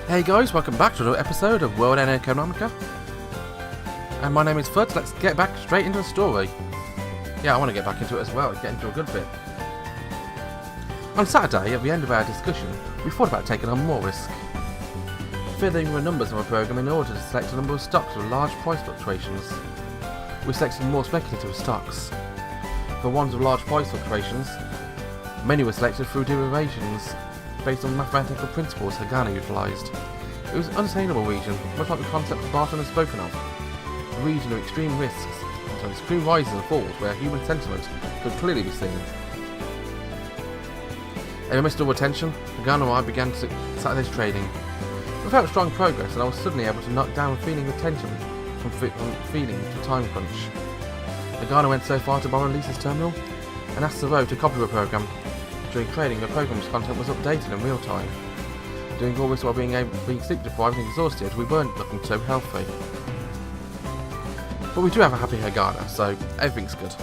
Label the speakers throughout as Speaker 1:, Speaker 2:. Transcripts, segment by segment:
Speaker 1: Hey guys, welcome back to another episode of World End Economica. And my name is Fud, so let's get back straight into the story. Yeah, I want to get back into it as well, get into a good bit. On Saturday, at the end of our discussion, we thought about taking on more risk. Filling the numbers of our program in order to select a number of stocks with large price fluctuations. We selected more speculative stocks. For ones with large price fluctuations, many were selected through derivations based on mathematical principles Hagana utilised. It was an unattainable region, much like the concept Barton has spoken of. A region of extreme risks, so extreme rises and falls where human sentiment could clearly be seen. Amidst all attention, Hagana and I began Saturday's trading. We felt strong progress and I was suddenly able to knock down a feeling of tension from feeling to time crunch. Hagana went so far to borrow Lisa's terminal and asked the row to copy the program. During trading, the program's content was updated in real time. Doing all this while being sleep deprived and exhausted, we weren't looking so healthy. But we do have a happy Hagana, so everything's good.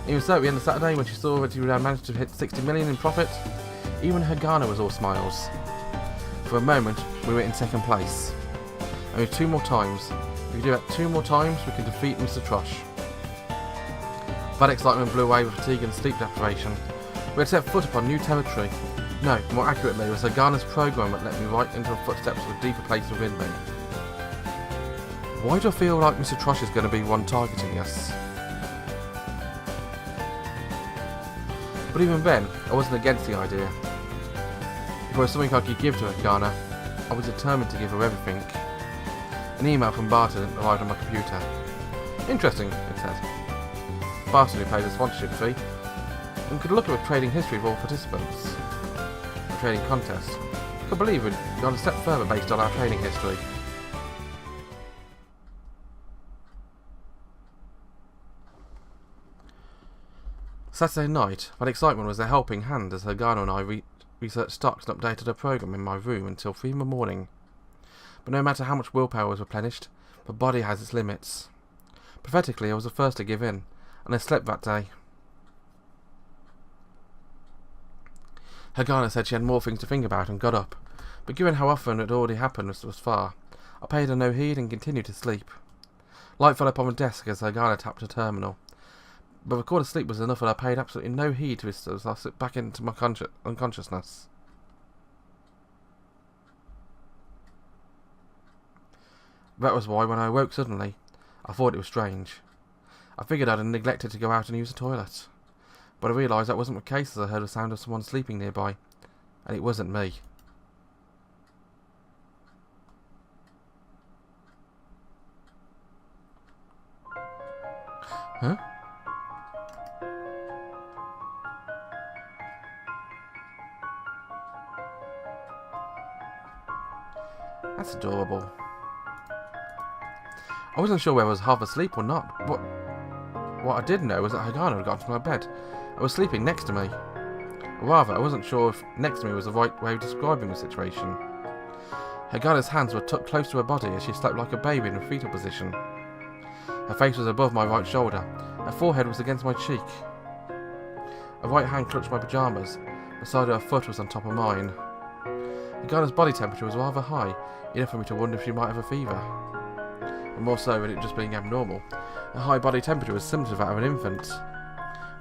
Speaker 1: Even so, at the end of Saturday, when she saw that she had managed to hit 60 million in profit, even Hagana was all smiles. For a moment, we were in second place. Only 2 more times. If we do that 2 more times, we can defeat Mr. Trush. That excitement blew away with fatigue and sleep deprivation. We had set foot upon new territory. No, more accurately, it was Hagana's program that led me right into the footsteps of a deeper place within me. Why do I feel like Mr. Trush is going to be one targeting us? But even then, I wasn't against the idea. If there was something I could give to Hagana, I was determined to give her everything. An email from Barton arrived on my computer. Interesting, it said. Barton, who paid a sponsorship fee, and could look at the trading history of all participants. The trading contest. I could believe we'd gone a step further based on our trading history. Saturday night, that excitement was a helping hand as Hagana and I researched stocks and updated her program in my room until 3 in the morning. But no matter how much willpower was replenished, the body has its limits. Pathetically, I was the first to give in, and I slept that day. Hagana said she had more things to think about and got up, but given how often it already happened thus far, I paid her no heed and continued to sleep. Light fell upon the desk as Hagana tapped her terminal, but the quarter sleep was enough that I paid absolutely no heed to it as I slipped back into my unconsciousness. That was why when I awoke suddenly, I thought it was strange. I figured I'd neglected to go out and use the toilet, but I realised that wasn't the case as I heard the sound of someone sleeping nearby, and it wasn't me. Huh? That's adorable. I wasn't sure whether I was half asleep or not, but what I did know was that Hagana had got to my bed. I was sleeping next to me. Or rather, I wasn't sure if next to me was the right way of describing the situation. Hagana's hands were tucked close to her body as she slept like a baby in a fetal position. Her face was above my right shoulder. Her forehead was against my cheek. Her right hand clutched my pyjamas. The side of her foot was on top of mine. Hagana's body temperature was rather high, enough for me to wonder if she might have a fever. And more so than it just being abnormal. A high body temperature was similar to that of an infant.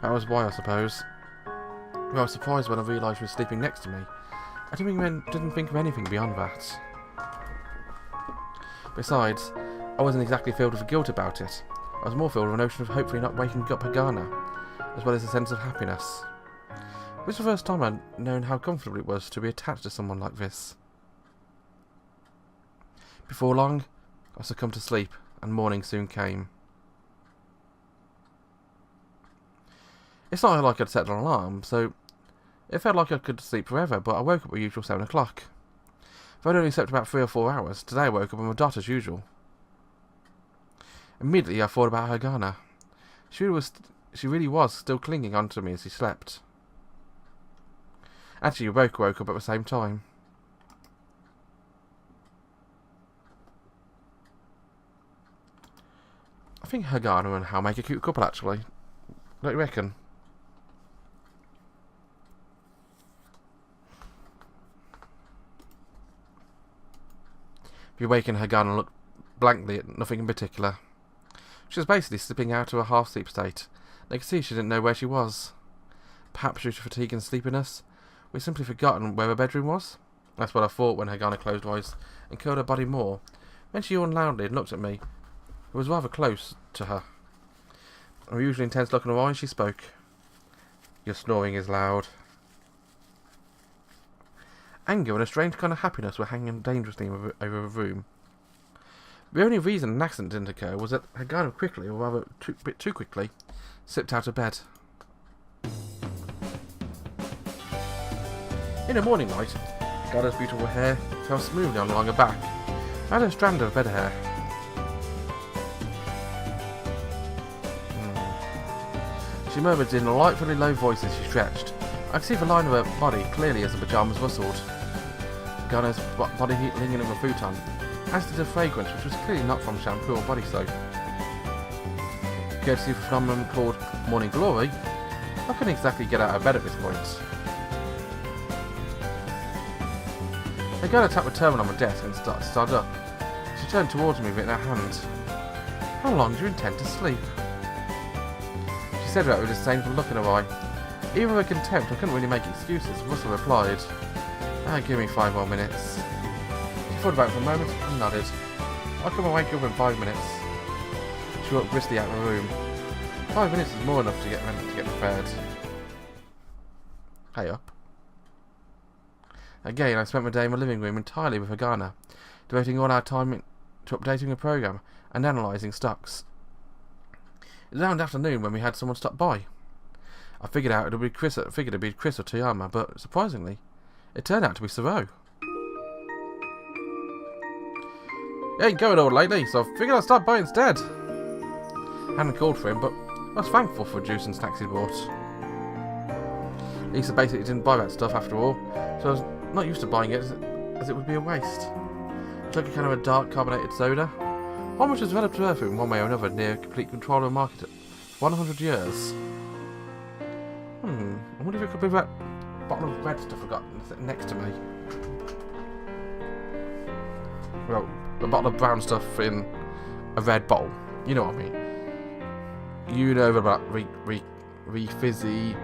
Speaker 1: That was why, I suppose. Well, I was surprised when I realised she was sleeping next to me. I didn't think of anything beyond that. Besides, I wasn't exactly filled with guilt about it. I was more filled with a notion of hopefully not waking up Hagana, as well as a sense of happiness. It was the first time I'd known how comfortable it was to be attached to someone like this. Before long, I succumbed to sleep, and morning soon came. It's not like I'd set an alarm, so it felt like I could sleep forever, but I woke up at the usual 7 o'clock. If I'd only slept about 3 or 4 hours, today I woke up on my dot as usual. Immediately I thought about Hagana. She really was still clinging onto me as she slept. Actually, we both woke up at the same time. I think Hagana and Hal make a cute couple, actually. Don't you reckon? If you awakened Hagan and looked blankly at nothing in particular. She was basically slipping out of a half-sleep state. They could see she didn't know where she was. Perhaps due to fatigue and sleepiness, we'd simply forgotten where her bedroom was. That's what I thought when Hagana closed her eyes and curled her body more. When she yawned loudly and looked at me, it was rather close to her. Her usually intense look in her eyes, she spoke. Your snoring is loud. Anger and a strange kind of happiness were hanging dangerously over the room. The only reason an accident didn't occur was that Hagana quickly, or rather a bit too quickly, slipped out of bed. In the morning light, Hagana's beautiful hair fell smoothly along her back. I had a strand of bed hair. She murmured in a delightfully low voice as she stretched. I could see the line of her body clearly as the pyjamas rustled. Hagana's body heat lingering in the futon, as did a fragrance which was clearly not from shampoo or body soap. Courtesy of a phenomenon called morning glory, I couldn't exactly get out of bed at this point. Hagana tapped the terminal on my desk and started up. She turned towards me with it in her hand. How long do you intend to sleep? She said that with a disdainful look in her eye. Even with contempt, I couldn't really make excuses. Russell replied, give me 5 more minutes. She thought about it for a moment and nodded. I'll come and wake you up in 5 minutes. She walked briskly out of the room. 5 minutes is more enough to get prepared. Hey up. Again, I spent my day in my living room entirely with Hagana, devoting all our time to updating the program and analysing stocks. It was around afternoon when we had someone stop by. I figured it'd be Chris or Toyama, but surprisingly, it turned out to be Saro. He ain't going all lately, so I figured I'd stop by instead. I hadn't called for him, but I was thankful for the juice and snacks he'd bought. Lisa basically didn't buy that stuff after all, so I was not used to buying it as it would be a waste. I took a kind of a dark carbonated soda, one which has developed her in one way or another near complete control of the market for 100 years. I wonder if it could be that bottle of red stuff I got next to me. Well, the bottle of brown stuff in a red bottle. You know what I mean. You know about fizzy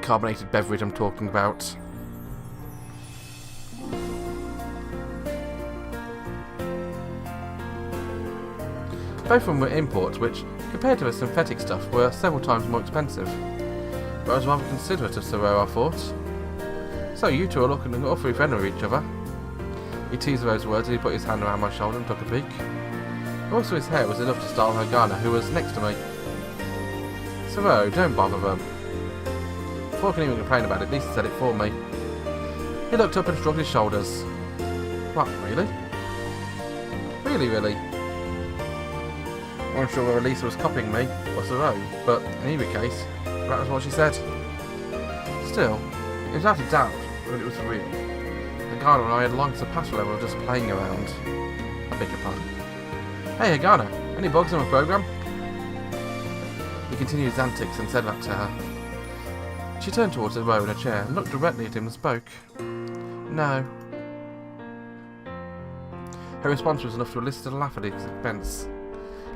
Speaker 1: carbonated beverage I'm talking about. Both of them were imports which, compared to the synthetic stuff, were several times more expensive. But I was rather considerate of Saro, I thought. So you two are looking awfully friendly with each other. He teased those words as he put his hand around my shoulder and took a peek. Also his hair was enough to startle Hagana, who was next to me. Saro, don't bother them. Before I could even complain about it, Lisa said it for me. He looked up and shrugged his shoulders. What, really? Really? I wasn't sure whether Lisa was copying me or Saro, but in either case, that was what she said. Still, it was without a doubt that it was real. Hagana and I had long surpassed the level of just playing around. I beg your pardon. Hey Hagana, any bugs on the program? He continued his antics and said that to her. She turned towards the row in a chair and looked directly at him and spoke. No. Her response was enough to elicit a laugh at his expense.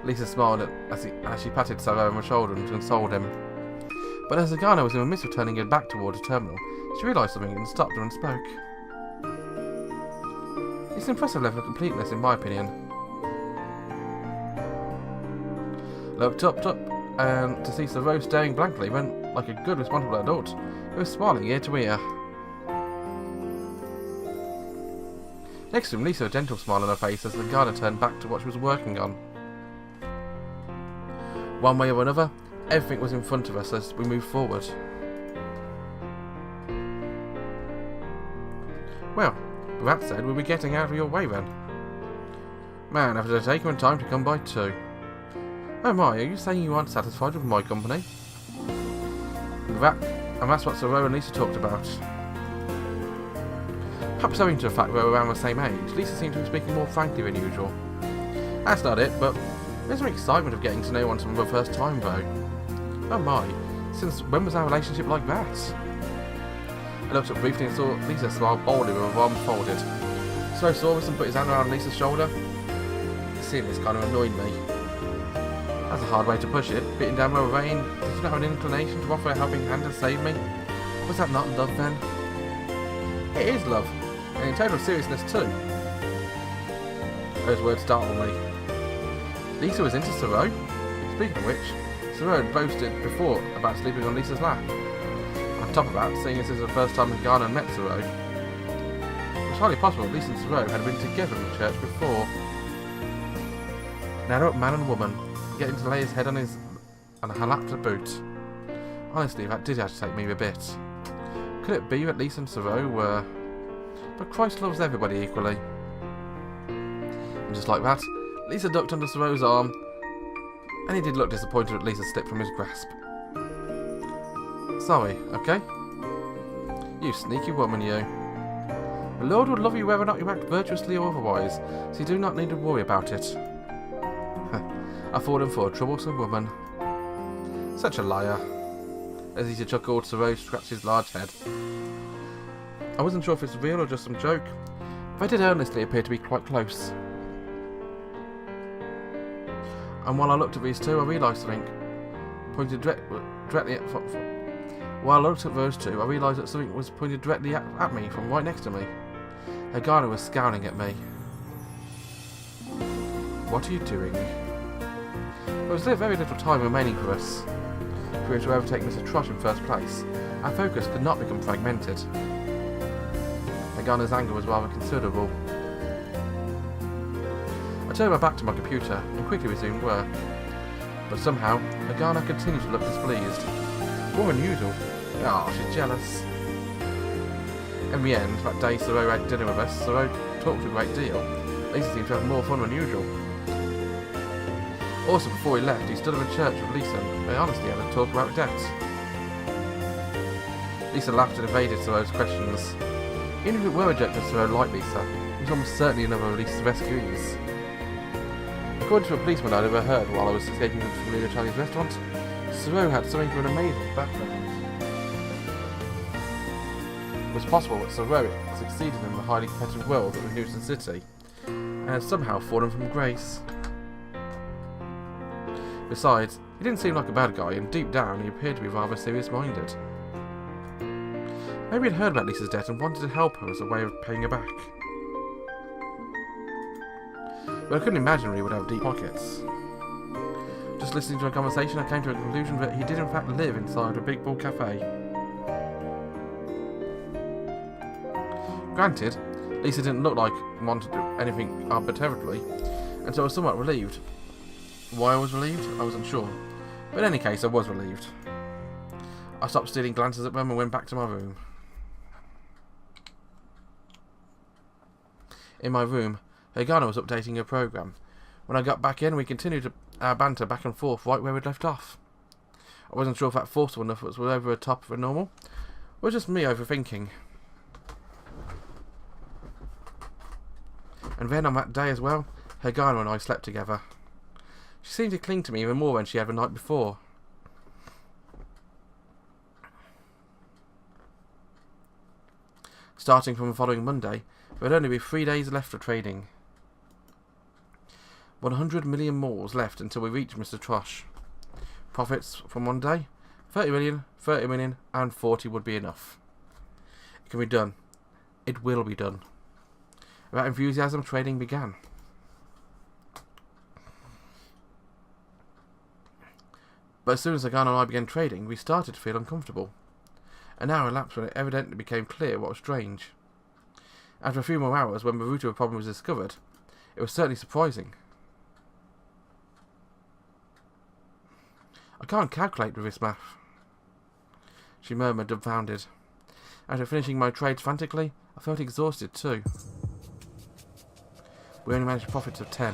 Speaker 1: Lisa smiled as she patted Saro on the shoulder and consoled him. But as Hagana was in the midst of turning her back towards the terminal, she realised something and stopped her and spoke. It's an impressive level of completeness, in my opinion. Looked up and to see Saro staring blankly when, like a good responsible adult, he was smiling ear to ear. Next to him, Lisa had a gentle smile on her face as Hagana turned back to what she was working on. One way or another, everything was in front of us as we moved forward. Well, with that said, we'll be getting out of your way then. Man, after taking time to come by too. Oh my, are you saying you aren't satisfied with my company? And that's what Saro and Lisa talked about. Perhaps owing to the fact we were around the same age, Lisa seemed to be speaking more frankly than usual. That's not it, but there's some excitement of getting to know one for the first time though. Oh my, since when was our relationship like that? I looked up briefly and saw Lisa smile boldly with her arms folded. So Sorverson put his hand around Lisa's shoulder. Seeing this kind of annoyed me. That's a hard way to push it. Beating down my rain. Did you not have an inclination to offer a helping hand to save me? Was that not love then? It is love. And in total seriousness too. Those words startled me. Lisa was into Saru? Speaking of which, Saru had boasted before about sleeping on Lisa's lap. On top of that, seeing this is the first time Hagana met Saru, it was highly possible Lisa and Saru had been together in church before. An adult man and woman, getting to lay his head on her lap to boot. Honestly, that did agitate me a bit. Could it be that Lisa and Saru were... But Christ loves everybody equally. And just like that, Lisa ducked under Saru's arm, and he did look disappointed at Lisa slipped from his grasp. Sorry, okay? You sneaky woman, you. The Lord would love you whether or not you act virtuously or otherwise, so you do not need to worry about it. I fallen for a troublesome woman. Such a liar. As Lisa chuckled, Saru scratched his large head. I wasn't sure if it's real or just some joke, but they did earnestly appear to be quite close. And while I looked at these two, I realised something. Pointed directly at... While I looked at those two, I realised that something was pointed directly at me from right next to me. Hagana was scowling at me. What are you doing? There was very little time remaining for us. If we were to overtake Mr. Trosh in first place, our focus could not become fragmented. Hagana's anger was rather considerable. I turned my back to my computer and quickly resumed work. But somehow, Hagana continued to look displeased. More unusual. Ah, she's jealous. In the end, that day Saru ate dinner with us, Saru talked a great deal. Lisa seemed to have more fun than usual. Also, before he left, he stood in the church with Lisa and they honestly had a talk about debt. Lisa laughed and evaded Saru's questions. Even if it were a joke that Saru liked Lisa, he was almost certainly another of Lisa's rescuees. According to a policeman I'd overheard while I was escaping from a familiar Chinese restaurant, Saru had something of an amazing background. It was possible that Saru succeeded in the highly competitive world of the Newton City, and had somehow fallen from grace. Besides, he didn't seem like a bad guy, and deep down he appeared to be rather serious-minded. Maybe he'd heard about Lisa's debt and wanted to help her as a way of paying her back. But I couldn't imagine he would have deep pockets. Just listening to a conversation, I came to a conclusion that he did in fact live inside a big bull cafe. Granted, Lisa didn't look like one to do anything arbitrarily, and so I was somewhat relieved. Why I was relieved, I wasn't sure. But in any case, I was relieved. I stopped stealing glances at them and went back to my room. In my room, Hagana was updating her program. When I got back in, we continued our banter back and forth right where we'd left off. I wasn't sure if that forceful enough was over the top of the normal, or just me overthinking. And then on that day as well, Hagana and I slept together. She seemed to cling to me even more than she had the night before. Starting from the following Monday, there would only be 3 days left of trading. 100 million more was left until we reached Mr. Trosh. Profits from one day, 30 million, 30 million, and 40 would be enough. It can be done. It will be done. That enthusiasm, trading began. But as soon as Hagana and I began trading, we started to feel uncomfortable. An hour elapsed when it evidently became clear what was strange. After a few more hours, when the root of the problem was discovered, it was certainly surprising. I can't calculate with this math, she murmured, dumbfounded. After finishing my trades frantically, I felt exhausted too. We only managed profits of 10.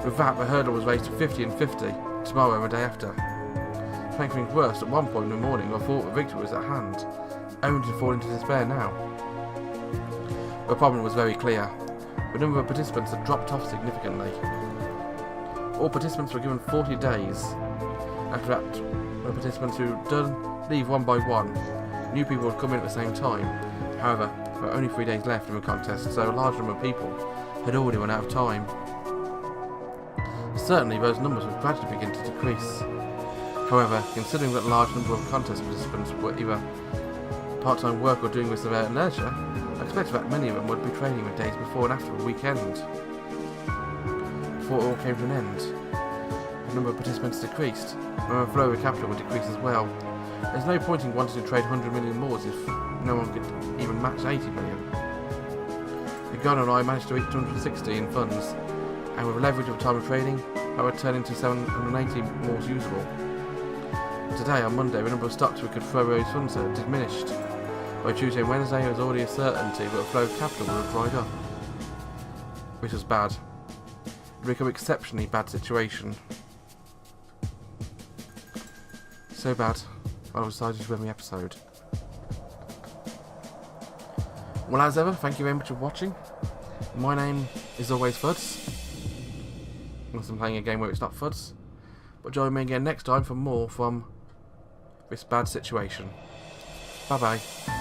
Speaker 1: With that, the hurdle was raised to 50 and 50, tomorrow and the day after. To make things worse, at one point in the morning I thought the victory was at hand, only to fall into despair now. The problem was very clear. The number of participants had dropped off significantly. All participants were given 40 days. After that, the participants who had done leave one by one. New people would come in at the same time. However, However, only 3 days left in the contest, so a large number of people had already run out of time. Certainly, those numbers would gradually begin to decrease. However, considering that a large number of contest participants were either part-time work or doing this at their leisure, I expected that many of them would be training the days before and after the weekend. Before it all came to an end, the number of participants decreased, and the flow of capital would decrease as well. There's no point in wanting to trade 100 million more if no one could even match 80 million. The girl and I managed to reach 260 in funds, and with the leverage of time of trading, I would turn into 780 more usable. Today, on Monday, the number of stocks we could throw those funds at diminished. By Tuesday and Wednesday, there was already a certainty that the flow of capital would have dried up. Which was bad. It would become an exceptionally bad situation. So bad, I decided to end the episode. Well, as ever, thank you very much for watching. My name is always Fuds. Unless I'm playing a game where it's not Fuds. But join me again next time for more from this bad situation. Bye bye.